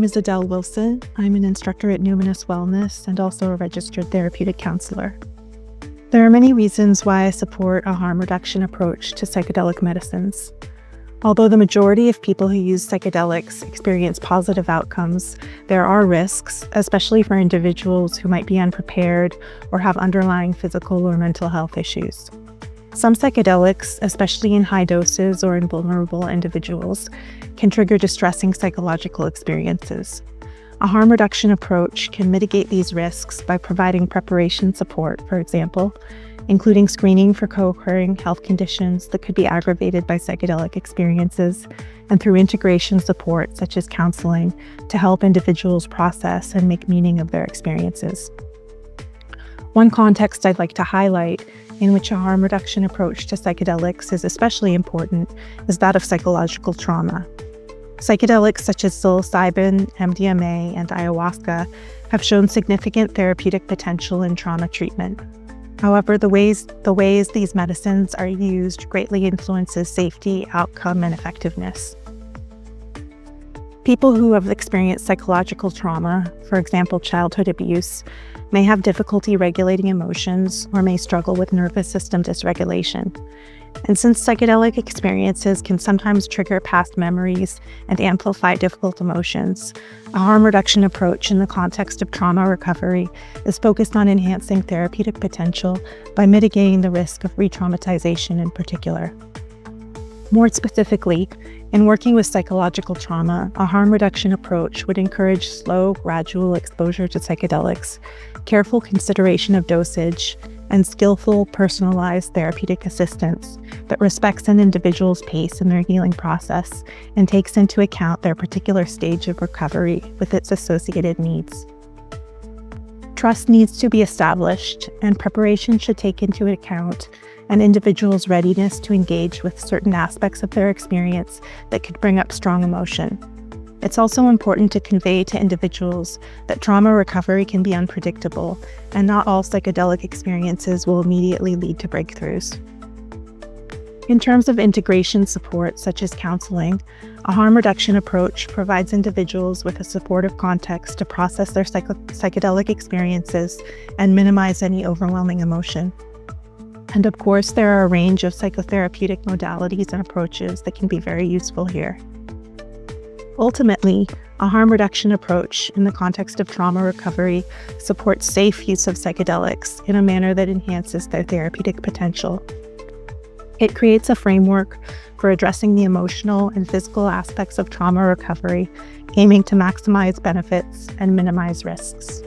is Adele Wilson. I'm an instructor at Numinus Wellness and also a registered therapeutic counselor. There are many reasons why I support a harm reduction approach to psychedelic medicines. Although the majority of people who use psychedelics experience positive outcomes, there are risks, especially for individuals who might be unprepared or have underlying physical or mental health issues. Some psychedelics, especially in high doses or in vulnerable individuals, can trigger distressing psychological experiences. A harm reduction approach can mitigate these risks by providing preparation support, for example, including screening for co-occurring health conditions that could be aggravated by psychedelic experiences, and through integration support such as counseling to help individuals process and make meaning of their experiences. One context I'd like to highlight in which a harm reduction approach to psychedelics is especially important is that of psychological trauma. Psychedelics such as psilocybin, MDMA, and ayahuasca have shown significant therapeutic potential in trauma treatment. However, the ways these medicines are used greatly influences safety, outcome, and effectiveness. People who have experienced psychological trauma, for example, childhood abuse, may have difficulty regulating emotions or may struggle with nervous system dysregulation. And since psychedelic experiences can sometimes trigger past memories and amplify difficult emotions, a harm reduction approach in the context of trauma recovery is focused on enhancing therapeutic potential by mitigating the risk of re-traumatization in particular. More specifically, in working with psychological trauma, a harm reduction approach would encourage slow, gradual exposure to psychedelics, careful consideration of dosage, and skillful, personalized therapeutic assistance that respects an individual's pace in their healing process and takes into account their particular stage of recovery with its associated needs. Trust needs to be established, and preparation should take into account an individual's readiness to engage with certain aspects of their experience that could bring up strong emotion. It's also important to convey to individuals that trauma recovery can be unpredictable, and not all psychedelic experiences will immediately lead to breakthroughs. In terms of integration support, such as counseling, a harm reduction approach provides individuals with a supportive context to process their psychedelic experiences and minimize any overwhelming emotion. And of course, there are a range of psychotherapeutic modalities and approaches that can be very useful here. Ultimately, a harm reduction approach in the context of trauma recovery supports safe use of psychedelics in a manner that enhances their therapeutic potential. It creates a framework for addressing the emotional and physical aspects of trauma recovery, aiming to maximize benefits and minimize risks.